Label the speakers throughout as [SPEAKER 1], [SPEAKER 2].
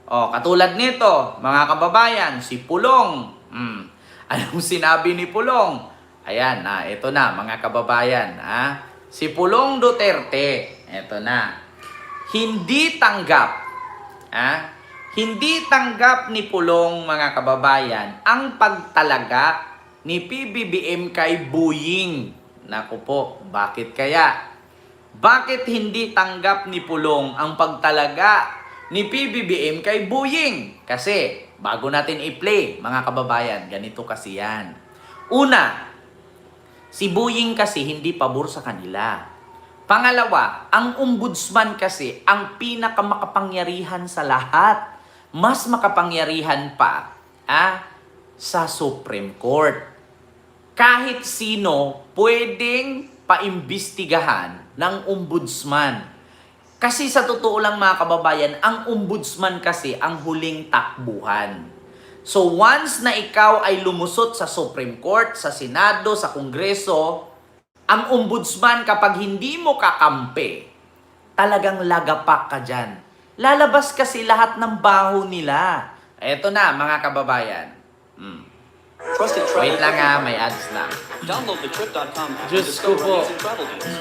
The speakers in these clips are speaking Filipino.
[SPEAKER 1] Katulad nito, mga kababayan, si Pulong. Anong sinabi ni Pulong? Ayan, ito na mga kababayan. Si Pulong Duterte, ito na. Hindi tanggap, hindi tanggap ni Pulong, mga kababayan, ang pagtalaga ni PBBM kay Boying. Naku po, bakit kaya? Bakit hindi tanggap ni Pulong ang pagtalaga ni PBBM kay Boying? Kasi, bago natin i-play, mga kababayan, ganito kasi yan. Una, si Boying kasi hindi pabor sa kanila. Pangalawa, ang ombudsman kasi ang pinakamakapangyarihan sa lahat. Mas makapangyarihan pa sa Supreme Court. Kahit sino pwedeng paimbestigahan ng ombudsman. Kasi sa totoo lang mga kababayan, ang ombudsman kasi ang huling takbuhan. So once na ikaw ay lumusot sa Supreme Court, sa Senado, sa Kongreso, ang ombudsman kapag hindi mo kakampi, talagang lagapak ka dyan. Lalabas kasi lahat ng baho nila. Eto na mga kababayan. Wait lang may ads lang.
[SPEAKER 2] Download the trip.com app
[SPEAKER 1] Diyos
[SPEAKER 2] to discover
[SPEAKER 1] ko po.
[SPEAKER 2] amazing travel deals.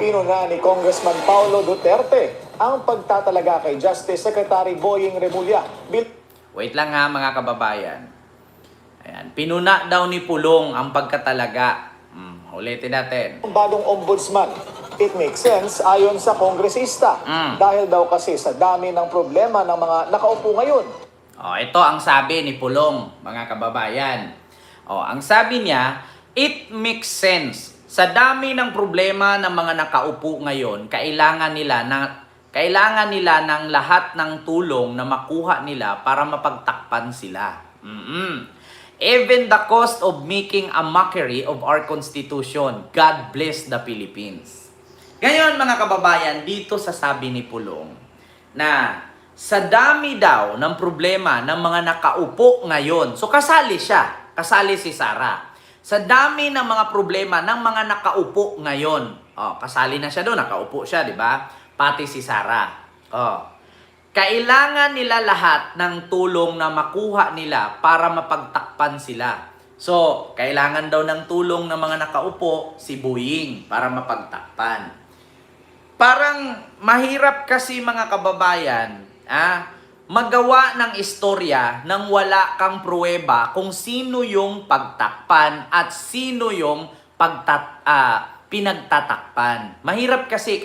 [SPEAKER 3] Pinuna ni Congressman Paulo Duterte ang pagtatalaga kay Justice Secretary Boying Remulla.
[SPEAKER 1] Wait lang mga kababayan. Ayan, pinuna daw ni Pulong ang pagkatalaga. Ulitin natin.
[SPEAKER 3] Bagong ombudsman. It makes sense ayon sa kongresista. Dahil daw kasi sa dami ng problema ng mga nakaupo ngayon.
[SPEAKER 1] Ito ang sabi ni Pulong, mga kababayan. Ang sabi niya, it makes sense. Sa dami ng problema ng mga nakaupo ngayon, kailangan nila ng lahat ng tulong na makuha nila para mapagtakpan sila. Even the cost of making a mockery of our Constitution. God bless the Philippines. Ngayon mga kababayan, dito sa sabi ni Pulong na sa dami daw ng problema ng mga nakaupo ngayon. So kasali siya, kasali si Sara. Sa dami ng mga problema ng mga nakaupo ngayon. Kasali na siya doon, nakaupo siya, di ba? Pati si Sara. Kailangan nila lahat ng tulong na makuha nila para mapagtakpan sila. So, kailangan daw ng tulong ng mga nakaupo si Boying para mapagtakpan. Parang mahirap kasi mga kababayan, magawa ng istorya nang wala kang pruweba kung sino yung pagtakpan at sino yung pinagtatakpan. Mahirap kasi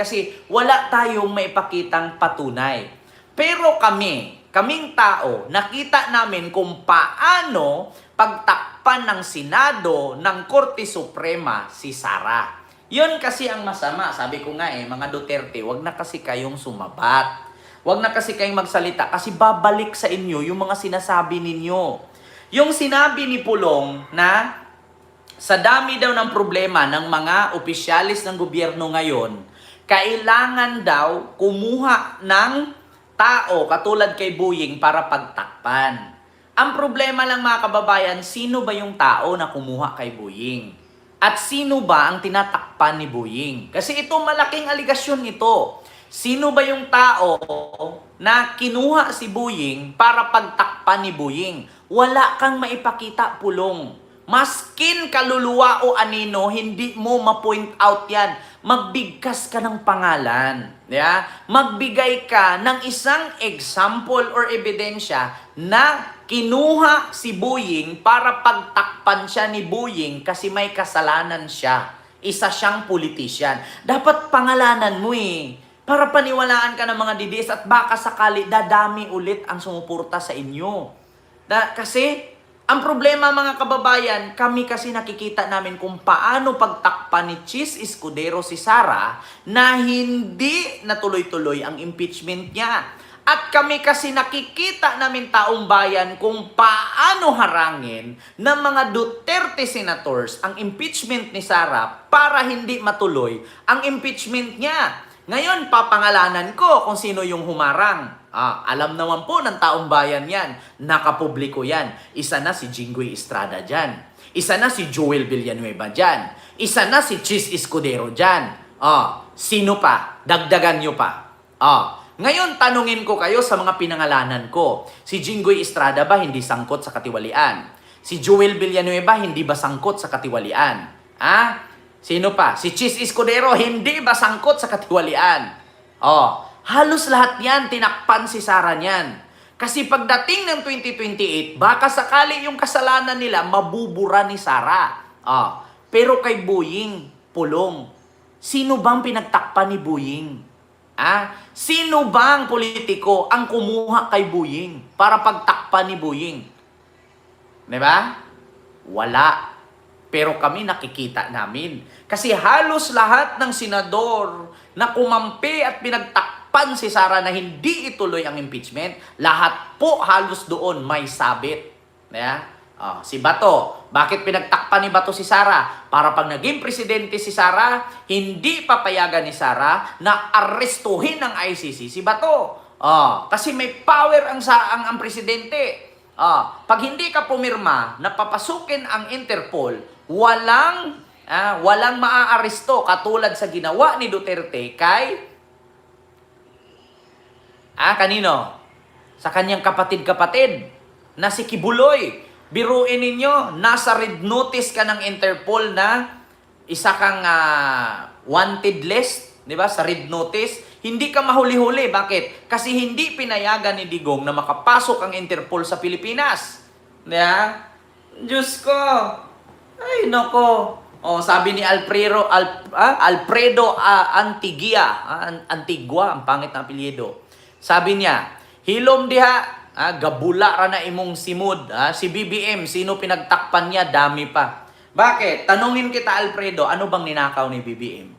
[SPEAKER 1] wala tayong maipakitang patunay. Pero kaming tao, nakita namin kung paano pagtakpan ng Senado ng Korte Suprema si Sara. Yun kasi ang masama. Sabi ko nga mga Duterte, wag na kasi kayong sumabat. Wag na kasi kayong magsalita kasi babalik sa inyo yung mga sinasabi ninyo. Yung sinabi ni Pulong na sa dami daw ng problema ng mga opisyalis ng gobyerno ngayon, kailangan daw kumuha ng tao katulad kay Boying para pagtakpan. Ang problema lang mga kababayan, sino ba yung tao na kumuha kay Boying? At sino ba ang tinatakpan ni Boying? Kasi ito malaking aligasyon ito. Sino ba yung tao na kinuha si Boying para pagtakpan ni Boying? Wala kang maipakita, Pulong. Maskin kaluluwa o anino, hindi mo ma-point out yan. Magbigkas ka ng pangalan. Magbigay ka ng isang example or ebidensya na kinuha si Boying para pagtakpan siya ni Boying kasi may kasalanan siya. Isa siyang politisyan. Dapat pangalanan mo para paniwalaan ka ng mga didis at baka sakali dadami ulit ang sumuporta sa inyo. Kasi ang problema mga kababayan, kami kasi nakikita namin kung paano pagtakpan ni Chis Escudero si Sara na hindi natuloy-tuloy ang impeachment niya. At kami kasi nakikita namin taong bayan kung paano harangin ng mga Duterte senators ang impeachment ni Sara para hindi matuloy ang impeachment niya. Ngayon, papangalanan ko kung sino yung humarang. Alam naman po ng taong bayan yan. Nakapubliko yan. Isa na si Jinggoy Estrada dyan. Isa na si Joel Villanueva dyan. Isa na si Chis Escudero dyan. Sino pa? Dagdagan nyo pa. Ngayon, tanungin ko kayo sa mga pinangalanan ko. Si Jinggoy Estrada ba hindi sangkot sa katiwalian? Si Joel Villanueva hindi ba sangkot sa katiwalian? Sino pa? Si Chis Escudero hindi ba sangkot sa katiwalian? Halos lahat yan, tinakpan si Sara niyan. Kasi pagdating ng 2028, baka sakali yung kasalanan nila, mabubura ni Sara. Pero kay Boying, pulong. Sino bang pinagtakpan ni Boying? Sino bang politiko ang kumuha kay Boying para pagtakpan ni Boying? Diba? Wala. Pero kami nakikita namin. Kasi halos lahat ng senador na kumampi at pinagtakpan si Sara na hindi ituloy ang impeachment, lahat po halos doon may sabit. Yeah? Si Bato, bakit pinagtakpan ni Bato si Sara? Para pag naging presidente si Sara, hindi papayagan ni Sara na arestuhin ng ICC si Bato. Kasi may power ang presidente. Pag hindi ka pumirma na papasukin ang Interpol, walang maaaresto katulad sa ginawa ni Duterte kay kanino? Sa kanyang kapatid-kapatid na si Kibuloy. Biruin ninyo, nasa red notice ka ng Interpol na isa kang wanted list, di ba? Sa red notice, hindi ka mahuli-huli. Bakit? Kasi hindi pinayagan ni Digong na makapasok ang Interpol sa Pilipinas. Diba? Diyos ko. Ay, nako. Sabi ni Alfredo Antigua, ang pangit na apelyido. Sabi niya, hilom diha, gabula ra na imong simud. Si BBM, sino pinagtakpan niya? Dami pa. Bakit? Tanungin kita, Alfredo, ano bang ninakaw ni BBM?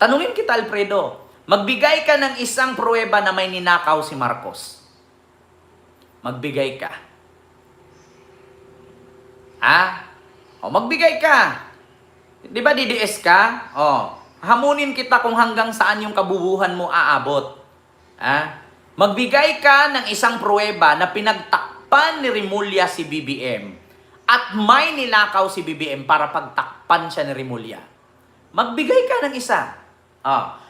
[SPEAKER 1] Tanungin kita, Alfredo. Magbigay ka ng isang pruweba na may ninakaw si Marcos. Magbigay ka. Magbigay ka. Di ba DDS ka? Hamunin kita kung hanggang saan yung kabubuhan mo aabot. Magbigay ka ng isang pruweba na pinagtakpan ni Remulla si BBM at may nilakaw si BBM para pagtakpan siya ni Remulla. Magbigay ka ng isa.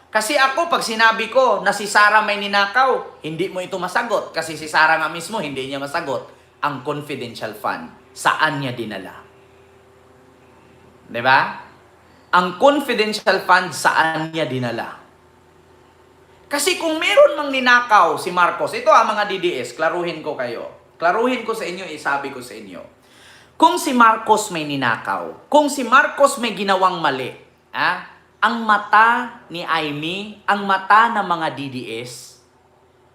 [SPEAKER 1] Kasi ako, pag sinabi ko na si Sara may ninakaw, hindi mo ito masagot. Kasi si Sara nga mismo, hindi niya masagot ang confidential fund. Saan niya dinala? Diba? Ang confidential fund, saan niya dinala? Kasi kung meron mang ninakaw si Marcos, ito mga DDS, klaruhin ko kayo. Klaruhin ko sa inyo, isabi ko sa inyo. Kung si Marcos may ninakaw, kung si Marcos may ginawang mali, ang mata ni Aimee, ang mata ng mga DDS,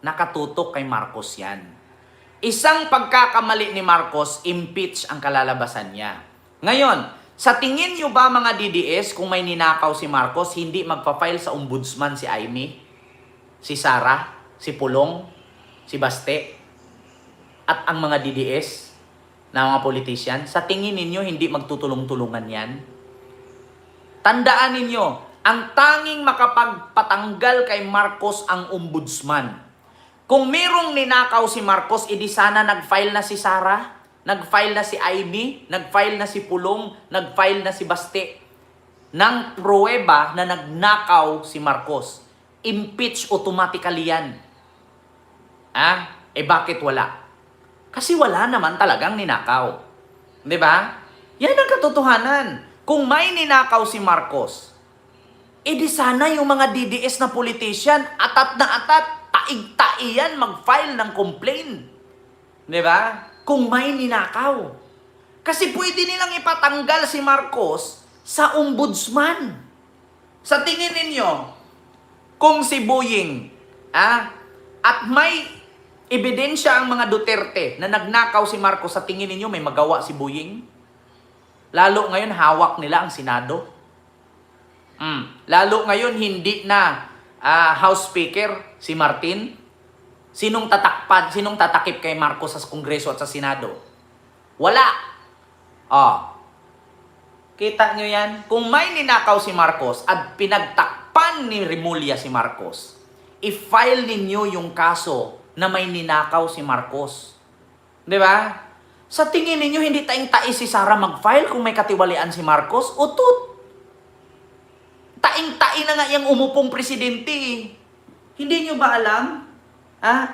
[SPEAKER 1] nakatutok kay Marcos yan. Isang pagkakamali ni Marcos, impeach ang kalalabasan niya. Ngayon, sa tingin nyo ba mga DDS, kung may ninakaw si Marcos, hindi magpa-file sa ombudsman si Aimee? Si Sara, si Pulong, si Baste, at ang mga DDS na mga politician, sa tingin ninyo hindi magtutulong-tulungan yan? Tandaan ninyo, ang tanging makapagpatanggal kay Marcos ang ombudsman. Kung merong ninakaw si Marcos, edi sana nag-file na si Sara, nag-file na si Aimee, nag-file na si Pulong, nag-file na si Baste ng pruweba na nagnakaw si Marcos. Impeach automatically yan. Bakit wala? Kasi wala naman talagang ninakaw. Diba? Yan ang katotohanan. Kung may ninakaw si Marcos, edi sana yung mga DDS na politician, atat na atat, taig-taiyan mag-file ng complaint. Diba? Kung may ninakaw. Kasi pwede nilang ipatanggal si Marcos sa ombudsman. Sa tingin ninyo, kung si Boying, at may ebidensya ang mga Duterte na nagnakaw si Marcos, sa tingin ninyo may magawa si Boying? Lalo ngayon, hawak nila ang Senado. Lalo ngayon, hindi na House Speaker si Martin. Sinong tatakip kay Marcos sa Kongreso at sa Senado? Wala. Kita nyo yan? Kung may ninakaw si Marcos at pinagtakpan ni Remulla si Marcos, i-file ninyo yung kaso na may ninakaw si Marcos. Diba? Sa tingin ninyo, hindi taing-tai si Sara mag-file kung may katiwalian si Marcos? Utut! Taing-tai na nga yung umupong presidente. Hindi nyo ba alam?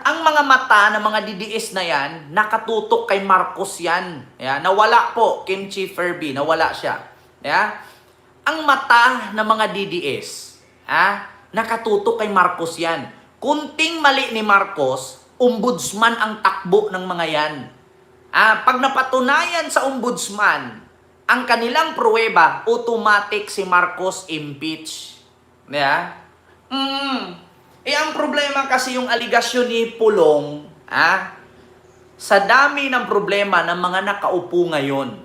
[SPEAKER 1] Ang mga mata ng mga DDS na yan, nakatutok kay Marcos yan. Nawala po, Kimchi Ferby, nawala siya. Ang mata ng mga DDS, nakatutok kay Marcos yan. Kunting mali ni Marcos, ombudsman ang takbo ng mga yan. Pag napatunayan sa ombudsman, ang kanilang pruweba, automatic si Marcos impeach. Ang problema kasi yung aligasyon ni Pulong, sa dami ng problema ng mga nakaupo ngayon,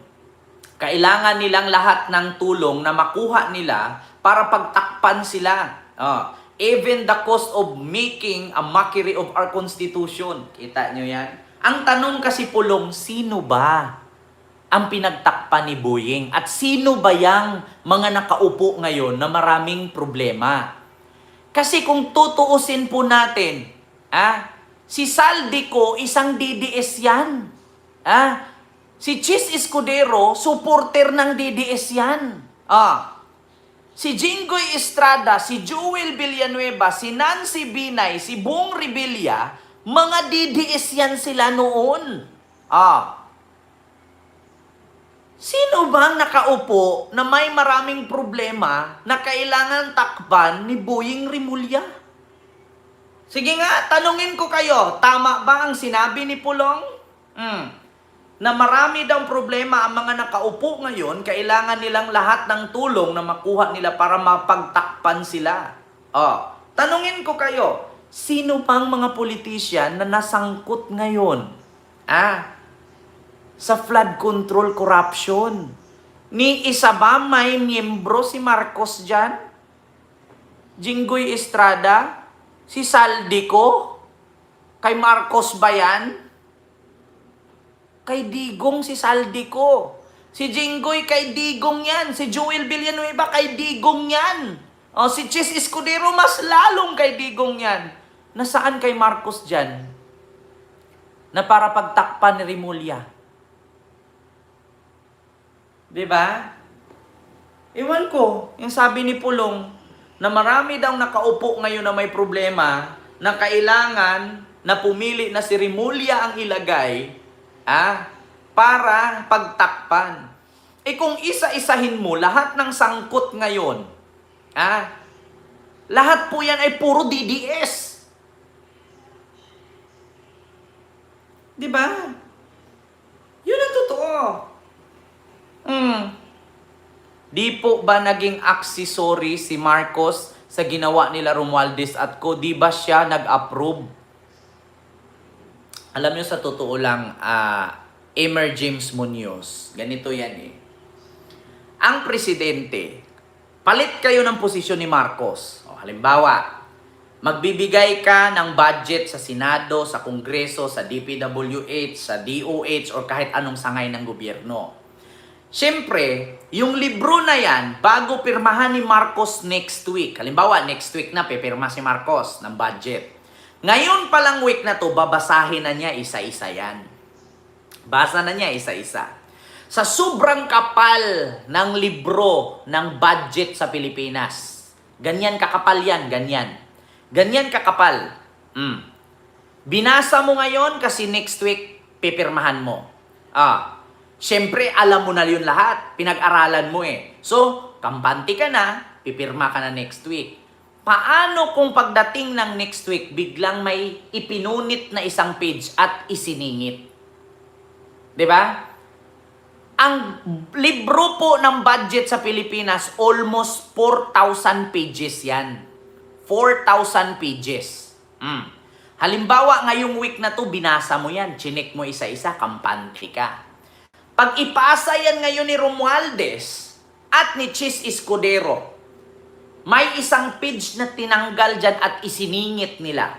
[SPEAKER 1] kailangan nilang lahat ng tulong na makuha nila para pagtakpan sila. Even the cost of making a mockery of our Constitution. Kita nyo yan? Ang tanong kasi Pulong, sino ba ang pinagtakpan ni Boying? At sino ba yung mga nakaupo ngayon na maraming problema? Kasi kung tutuusin po natin, si Saldico, isang DDS yan. Si Chis Escudero, supporter ng DDS yan. Si Jinggoy Estrada, si Joel Villanueva, si Nancy Binay, si Bong Revilla, mga DDS yan sila noon. Sino bang nakaupo na may maraming problema na kailangan takban ni Boying Rimulya? Sige nga, tanungin ko kayo, tama ba ang sinabi ni Pulong? Na marami daw problema ang mga nakaupo ngayon, kailangan nilang lahat ng tulong na makuha nila para mapagtakpan sila. Tanungin ko kayo, sino pang mga politician na nasangkot ngayon? Sa flood control corruption. Ni isa ba may miyembro si Marcos dyan? Jinggoy Estrada? Si Saldico? Kay Marcos ba yan? Kay Digong si Saldico. Si Jinggoy kay Digong yan. Si Joel Villanueva kay Digong yan. Si Chis Escudero mas lalong kay Digong yan. Nasaan kay Marcos dyan? Na para pagtakpan ni Rimulya. Diba? Ewan ko, yung sabi ni Pulong, na marami daw nakaupo ngayon na may problema, na kailangan na pumili na si Rimulya ang ilagay, para pagtakpan. Kung isa-isahin mo, lahat ng sangkot ngayon, lahat po yan ay puro DDS. Diba? Yun ang totoo. Di po ba naging accessory si Marcos sa ginawa nila Romualdez at Co? Di ba siya nag-approve? Alam nyo sa totoo lang, Emer James Munoz, ganito yan Ang presidente, palit kayo ng posisyon ni Marcos. Halimbawa, magbibigay ka ng budget sa Senado, sa Kongreso, sa DPWH, sa DOH, o kahit anong sangay ng gobyerno. Siyempre, yung libro na yan, bago pirmahan ni Marcos next week, halimbawa, next week na pipirma si Marcos ng budget. Ngayon palang week na to, babasahin na niya isa-isa yan. Basa na niya isa-isa. Sa sobrang kapal ng libro ng budget sa Pilipinas, ganyan kakapal yan, ganyan. Ganyan kakapal. Binasa mo ngayon kasi next week, pipirmahan mo. Siyempre, alam mo na yun lahat. Pinag-aralan mo So, kampante ka na, pipirma ka na next week. Paano kung pagdating ng next week, biglang may ipinunit na isang page at isiningit? Diba? Ang libro po ng budget sa Pilipinas, almost 4,000 pages yan. 4,000 pages. Halimbawa, ngayong week na to, binasa mo yan. Chinek mo isa-isa, kampante ka. Pag ipasa yan ngayon ni Romualdez at ni Chis Escudero, may isang page na tinanggal dyan at isiningit nila.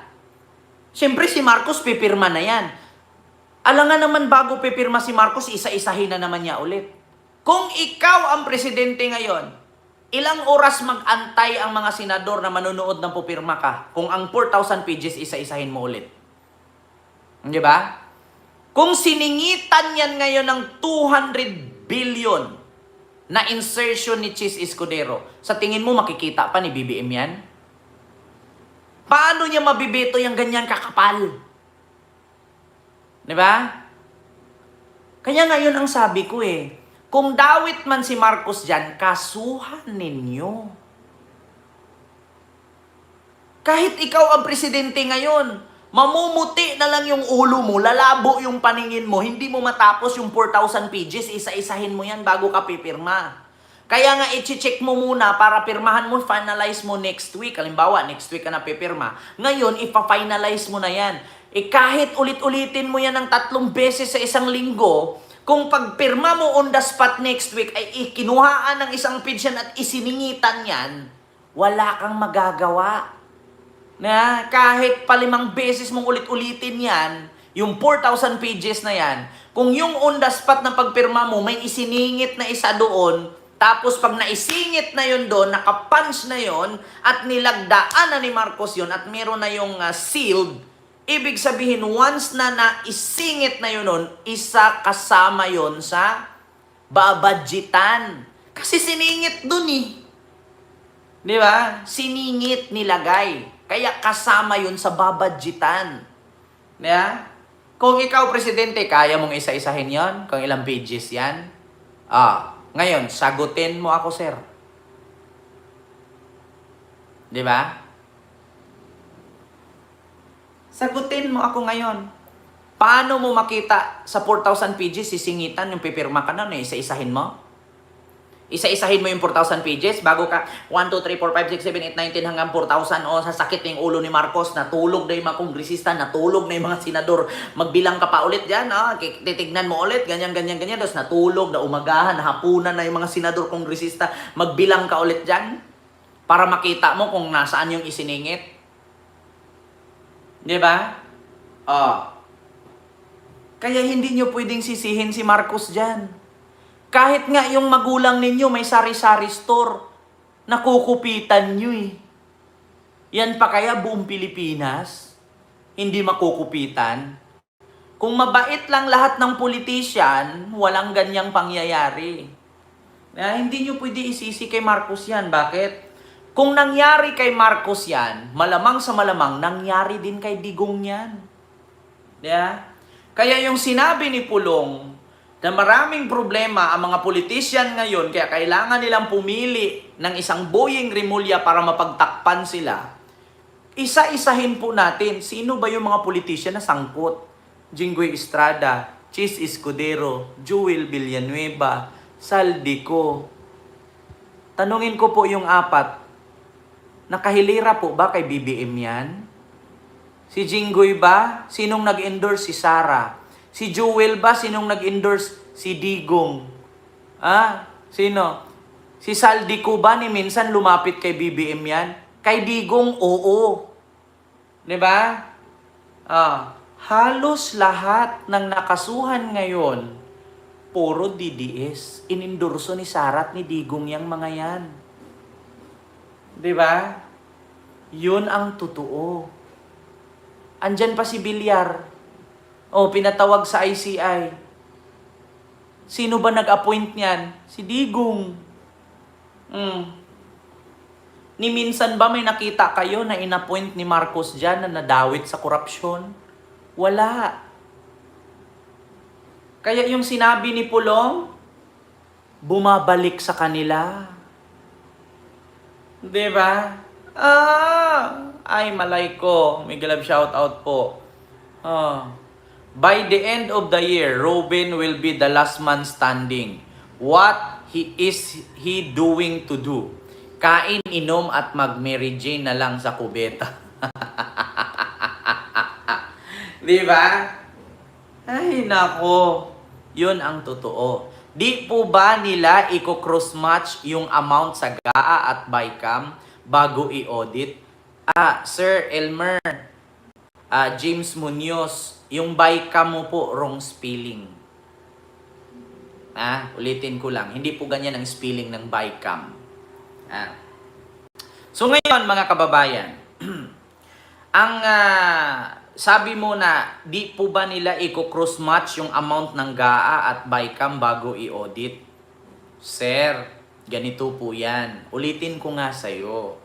[SPEAKER 1] Siyempre si Marcos pipirma na yan. Alangan naman bago pipirma si Marcos, isa-isahin na naman niya ulit. Kung ikaw ang presidente ngayon, ilang oras mag-antay ang mga senador na manonood ng pupirma ka kung ang 4,000 pages isa-isahin mo ulit? Di ba? Kung siningitan yan ngayon ng 200 billion na insertion ni Chis Escudero, sa tingin mo makikita pa ni BBM yan? Paano niya mabibeto yung ganyan kakapal? Di ba? Kaya ngayon ang sabi ko kung dawit man si Marcos dyan, kasuhan ninyo. Kahit ikaw ang presidente ngayon, mamumuti na lang yung ulo mo, lalabo yung paningin mo, hindi mo matapos yung 4,000 pages, isa-isahin mo yan bago ka pipirma. Kaya nga i-check mo muna para pirmahan mo, finalize mo next week. Halimbawa, next week ka na pipirma. Ngayon, ipa-finalize mo na yan. Kahit ulit-ulitin mo yan ng 3 beses sa isang linggo, kung pagpirma mo on the spot next week ay ikinuhaan ng isang page yan at isiningitan yan, wala kang magagawa. Na kahit pa 5 beses mong ulit-ulitin yan, yung 4,000 pages na yan, kung yung on the spot na pagpirma mo, may isiningit na isa doon, tapos pag naisingit na yun doon, nakapunch na yun, at nilagdaan na ni Marcos yun, at meron na yung sealed, ibig sabihin, once na naisingit na yun nun, isa kasama yun sa babadjitan. Kasi siningit dun Di ba? Siningit, nilagay. Kaya kasama yun sa babadjitan. Di ba? Kung ikaw, presidente, kaya mong isa-isahin yon? Kung ilang pages yan? Ngayon, sagutin mo ako, sir. Di ba? Sagutin mo ako ngayon. Paano mo makita sa 4,000 pages, sisingitan yung pipirma ka nun isa-isahin mo? Isa-isahin mo yung 4,000 pages bago ka 1, 2, 3, 4, 5, 6, 7, 8, 9, 10 hanggang 4,000. Sasakit na yung ulo ni Marcos, natulog na yung mga kongresista, natulog na yung mga senador. Magbilang ka pa ulit dyan, titignan mo ulit, ganyan. Tapos natulog, na umagahan, nahapunan na yung mga senador, kongresista. Magbilang ka ulit dyan para makita mo kung nasaan yung isiningit. Di ba? Kaya hindi nyo pwedeng sisihin si Marcos dyan. Kahit nga yung magulang ninyo may sari-sari store, nakukupitan nyo Yan pa kaya buong Pilipinas? Hindi makukupitan? Kung mabait lang lahat ng politician, walang ganyang pangyayari. Hindi nyo pwede isisi kay Marcos yan. Bakit? Kung nangyari kay Marcos yan, malamang sa malamang, nangyari din kay Digong yan. Yeah? Kaya yung sinabi ni Pulong, na maraming problema ang mga politician ngayon, kaya kailangan nilang pumili ng isang Boying Rimulya para mapagtakpan sila, isa-isahin po natin, sino ba yung mga politician na sangkot? Jinggoy Estrada, Chis Escudero, Jewel Villanueva, Saldico. Tanungin ko po yung 4, nakahilira po ba kay BBM yan? Si Jinggoy ba? Sinong nag-endorse? Si Sara. Si Jewel ba? Sinong nag-endorse? Si Digong. Sino? Si Saldico ba ni minsan lumapit kay BBM yan? Kay Digong, oo. Diba? Halos lahat ng nakasuhan ngayon, puro DDS. Inendorso ni Sara at ni Digong yang mga yan. Diba? Yun ang totoo. Andyan pa si Bilyar. Pinatawag sa ICI. Sino ba nag-appoint niyan? Si Digong. Ni minsan ba may nakita kayo na in-appoint ni Marcos dyan na nadawit sa korupsyon? Wala. Kaya yung sinabi ni Pulong, bumabalik sa kanila. Diba? Ay malay ko. May galab shoutout po. By the end of the year, Robin will be the last man standing. What is he doing to do? Kain, inom at mag-Mary Jane na lang sa kubeta. Diba? Ay nako. Yun ang totoo. Di po ba nila i-cross-match yung amount sa GAA at BICAM bago i-audit? Sir Elmer, James Munoz, yung BICAM mo po, wrong spelling. Ulitin ko lang, hindi po ganyan ang spelling ng BICAM. So ngayon mga kababayan, ang sabi mo na di po ba nila i-cross-match yung amount ng GAA at BICAM bago i-audit? Sir, ganito po yan. Ulitin ko nga sa'yo.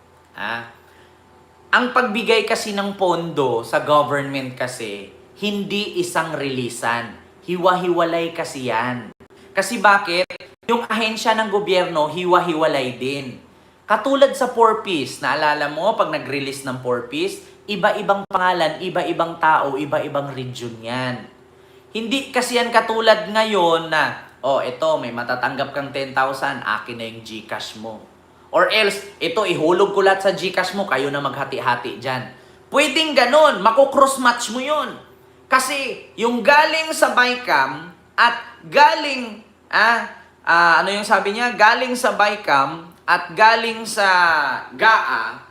[SPEAKER 1] Ang pagbigay kasi ng pondo sa government kasi, hindi isang rilisan. Hiwa-hiwalay kasi yan. Kasi bakit? Yung ahensya ng gobyerno, hiwa-hiwalay din. Katulad sa 4Ps, naalala mo pag nag-release ng 4Ps, iba-ibang pangalan, iba-ibang tao, iba-ibang region yan. Hindi kasi yan katulad ngayon na, oh, ito, may matatanggap kang 10,000, akin na yung GCash mo. Or else, ito, ihulog ko lahat sa GCash mo, kayo na maghati-hati dyan. Pwedeng ganon, mako-cross-match mo yun. Kasi, yung galing sa BICAM at galing, ano yung sabi niya? Galing sa BICAM at galing sa GAA,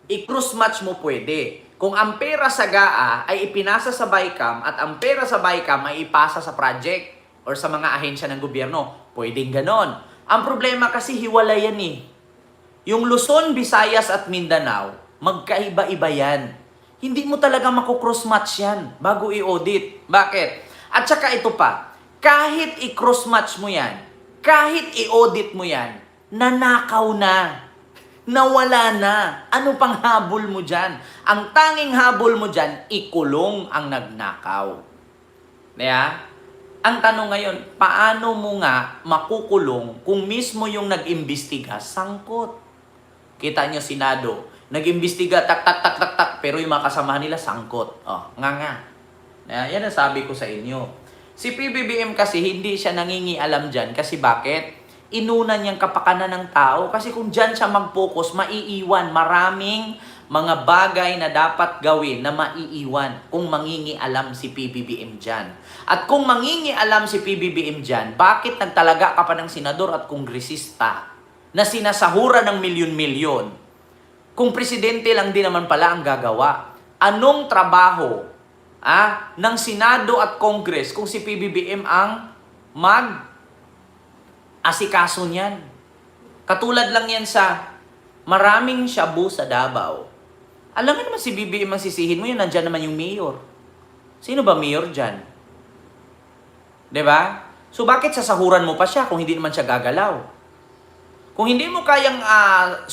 [SPEAKER 1] i-cross-match mo pwede. Kung ang pera sa GAA ay ipinasa sa BICAM at ang pera sa BICAM ay ipasa sa project or sa mga ahensya ng gobyerno, pwedeng ganon. Ang problema kasi hiwalay yan eh. Yung Luzon, Visayas at Mindanao, magkaiba-iba yan. Hindi mo talaga mako-cross-match yan bago i-audit. Bakit? At saka ito pa, kahit i-cross-match mo yan, kahit i-audit mo yan, nanakaw na. Nawala na. Ano pang habol mo dyan? Ang tanging habol mo dyan, ikulong ang nagnakaw. Kaya, ang tanong ngayon, paano mo nga makukulong kung mismo yung nag-imbestiga sangkot? Kita nyo, Senado, nag-imbestiga, tak, pero yung mga kasamahan nila, sangkot. Oh, nga. Yan ang sabi ko sa inyo. Si PBBM kasi, hindi siya nangingialam dyan. Kasi bakit? Inuna niyang kapakanan ng tao. Kasi kung dyan siya mag-focus, maiiwan. Maraming mga bagay na dapat gawin na maiiwan kung mangingialam si PBBM dyan. At kung mangingialam si PBBM dyan, bakit nagtalaga ka pa ng senador at kongresista na sinasahura ng milyon-milyon, kung presidente lang din naman pala ang gagawa? Anong trabaho ng Senado at Congress kung si PBBM ang mag-asikaso niyan? Katulad lang yan sa maraming shabu sa Davao. Alam mo naman si BBM ang sisihin mo, yun, nandyan naman yung mayor. Sino ba mayor dyan? Diba? So bakit sasahuran mo pa siya kung hindi naman siya gagalaw? Kung hindi mo kayang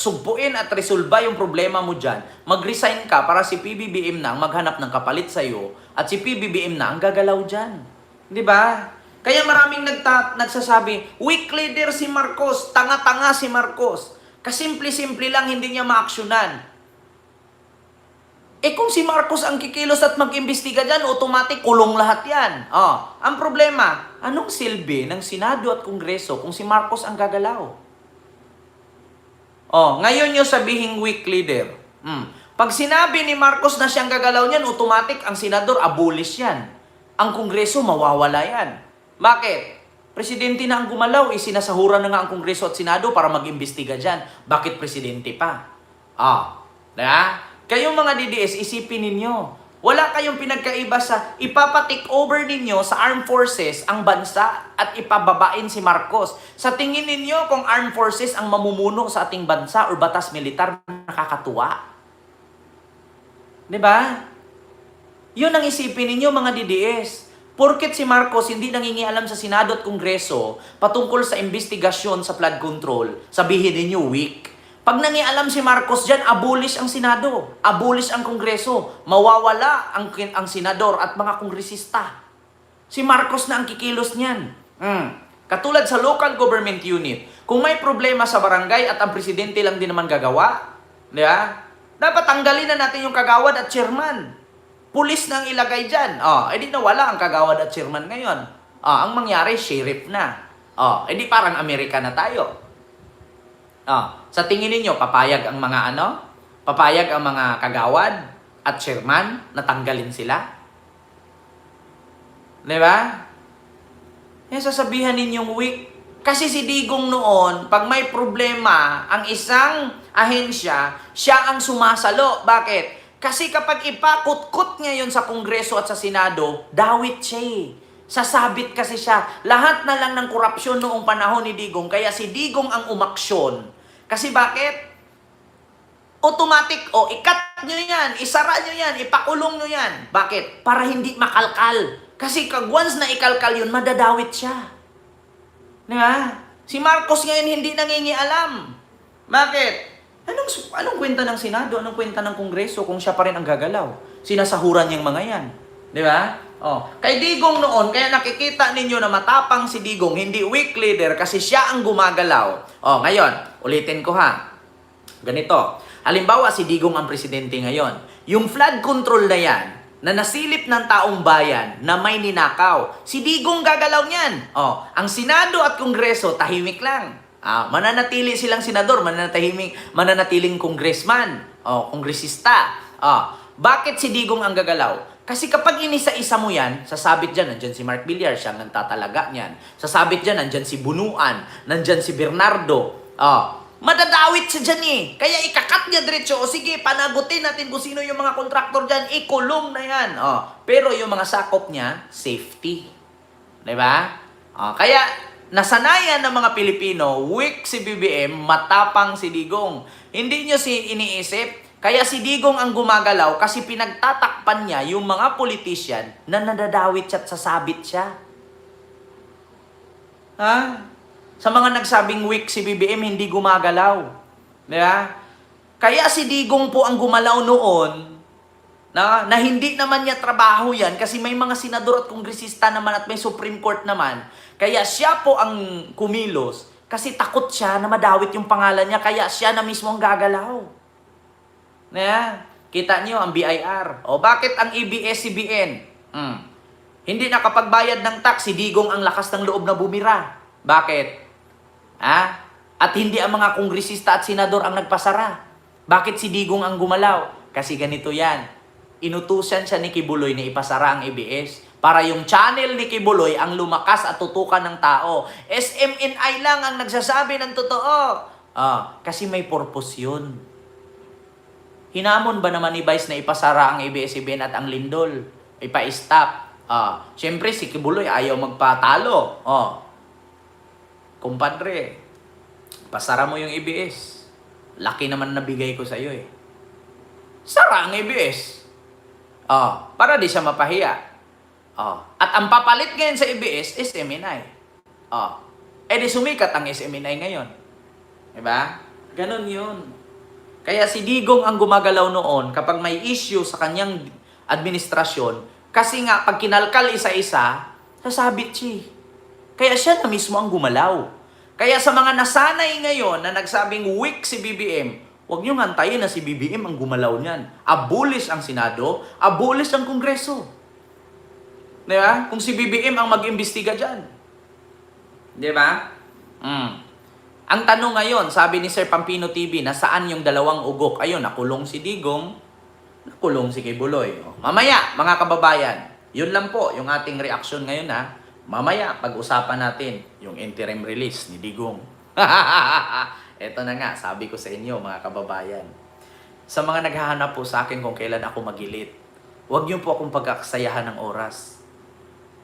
[SPEAKER 1] sugpuin at resolba yung problema mo dyan, mag-resign ka para si PBBM na ang maghanap ng kapalit sa'yo at si PBBM na ang gagalaw dyan. Di ba? Kaya maraming nagsasabi, weak leader si Marcos, tanga-tanga si Marcos. Kasimple-simple lang, hindi niya maaksyonan. Kung si Marcos ang kikilos at mag-imbestiga dyan, automatic kulong lahat yan. Ang problema, anong silbi ng Senado at Kongreso kung si Marcos ang gagalaw? Ngayon nyo sabihin weak leader. Pag sinabi ni Marcos na siyang gagalaw niyan, automatic ang senador abolish yan. Ang Kongreso mawawala yan. Bakit? Presidente na ang gumalaw, sinasahuran na nga ang Kongreso at Senado para mag-imbestiga dyan. Bakit presidente pa? Kayong mga DDS, isipin ninyo. Wala kayong pinagkaiba sa ipapatik over ninyo sa armed forces ang bansa at ipababain si Marcos. Sa tingin ninyo kung armed forces ang mamumuno sa ating bansa or batas militar, nakakatuwa. Diba? Yun ang isipin ninyo mga DDS. Porket si Marcos hindi nangingialam sa Senado at Kongreso patungkol sa investigasyon sa flood control, sabihin ninyo weak. Pag nangialam si Marcos dyan, abolish ang Senado, abolish ang Kongreso, mawawala ang Senador at mga kongresista. Si Marcos na ang kikilos niyan. Katulad sa local government unit, kung may problema sa barangay at ang presidente lang din naman gagawa, dapat tanggalin na natin yung kagawad at chairman. Pulis na ang ilagay dyan. Edi nawala ang kagawad at chairman ngayon. Ang mangyari, sheriff na. Edi parang Amerika na tayo. Sa tingin ninyo, papayag ang mga Papayag ang mga kagawad at chairman na tanggalin sila? Diba? Sasabihan ninyong weak. Kasi si Digong noon, pag may problema, ang isang ahensya, siya ang sumasalo. Bakit? Kasi kapag ipakut-kut niya yun sa Kongreso at sa Senado, dawit siya eh. Sasabit kasi siya. Lahat na lang ng korupsyon noong panahon ni Digong, kaya si Digong ang umaksyon. Kasi bakit? Automatic, ikat nyo yan, isara nyo yan, ipakulong nyo yan. Bakit? Para hindi makalkal. Kasi once na ikalkal yun, madadawit siya. Diba? Si Marcos ngayon hindi nangingialam. Bakit? Anong kwenta ng Senado? Anong kwenta ng Kongreso kung siya pa rin ang gagalaw? Sinasahuran niyang mga yan. Di ba? Kay Digong noon, kaya nakikita ninyo na matapang si Digong, hindi weak leader kasi siya ang gumagalaw. Ngayon, ulitin ko ha. Ganito. Halimbawa, si Digong ang presidente ngayon. Yung flood control na yan, na nasilip ng taong bayan na may ninakaw, si Digong gagalaw niyan. Ang Senado at Kongreso, tahimik lang. Mananatili silang senador, mananatiling congressman, kongresista. Bakit si Digong ang gagalaw? Kasi kapag inisa-isa mo yan, sasabit dyan, nandyan si Mark Villar, siyang nagtatalaga niyan. Sasabit dyan, nandyan si Bunuan, nandyan si Bernardo. Madadawit siya dyan eh. Kaya ikakat niya diretso. O sige, panagutin natin kung sino yung mga kontraktor dyan. Ikulong na yan. Pero yung mga sakop niya, safety. Diba? Kaya, nasanayan ng mga Pilipino, weak si BBM, matapang si Digong. Hindi nyo iniisip. Kaya si Digong ang gumagalaw kasi pinagtatakpan niya yung mga politician na nadadawit siya at sasabit siya. Sa mga nagsabing weak si BBM, hindi gumagalaw. Diba? Kaya si Digong po ang gumalaw noon na hindi naman niya trabaho yan kasi may mga senador at kongresista naman at may Supreme Court naman. Kaya siya po ang kumilos kasi takot siya na madawit yung pangalan niya kaya siya na mismo ang gagalaw. Kita niyo ang BIR. Bakit ang ABS-CBN? Hindi nakapagbayad ng tax, si Digong ang lakas ng loob na bumira. Bakit? At hindi ang mga kongresista at senador ang nagpasara. Bakit si Digong ang gumalaw? Kasi ganito yan. Inutusan siya ni Kibuloy na ipasara ang ABS para yung channel ni Kibuloy ang lumakas at tutukan ng tao. SMNI lang ang nagsasabi ng totoo. Kasi may purpose yun. Hinamon ba naman ni Vice na ipasara ang ABS-CBN at ang Lindol? Ipa-stop. Siyempre, si Kibuloy ayaw magpatalo. Kumpadre, pasara mo yung ABS. Laki naman nabigay ko sa'yo eh. Sara ang ABS. Para di siya mapahiya. At ang papalit ngayon sa ABS, SMNI. Di sumikat ang SMNI ngayon. Diba? Ganon yun. Kaya si Digong ang gumagalaw noon kapag may issue sa kanyang administrasyon kasi nga pag kinalkal isa-isa, sasabit siya. Kaya siya na mismo ang gumalaw. Kaya sa mga nasanay ngayon na nagsabing weak si BBM, huwag niyong antayin na si BBM ang gumalaw niyan. Abolish ang Senado, abolish ang Kongreso. Diba? Kung si BBM ang mag-imbestiga dyan. Diba? Ang tanong ngayon, sabi ni Sir Pampino TV, nasaan yung dalawang ugok? Ayun, nakulong si Digong, nakulong si Kibuloy. Mamaya, mga kababayan, yun lang po yung ating reaksyon ngayon ha. Mamaya, pag-usapan natin yung interim release ni Digong. Eto na nga, sabi ko sa inyo mga kababayan. Sa mga naghahanap po sa akin kung kailan ako magilit, huwag niyo po akong pagkakasayahan ng oras.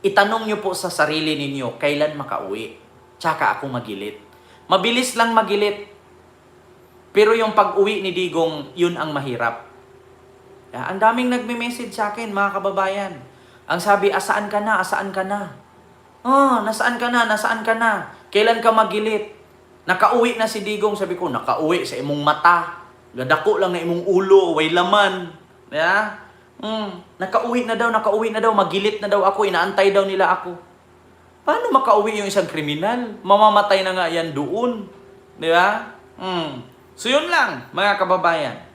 [SPEAKER 1] Itanong niyo po sa sarili ninyo, kailan makauwi? Tsaka ako magilit. Mabilis lang magilit. Pero yung pag-uwi ni Digong, yun ang mahirap. Ang daming nagme-message sa akin, mga kababayan. Ang sabi, asaan ka na? Asaan ka na? Nasaan ka na? Nasaan ka na? Kailan ka magilit? Nakauwi na si Digong. Sabi ko, nakauwi sa imong mata. Gadako lang na imong ulo, way laman. Nakauwi na daw, magilit na daw ako, inaantay daw nila ako. Paano makauwi yung isang kriminal? Mamamatay na nga yan doon. Di ba? So yun lang, mga kababayan.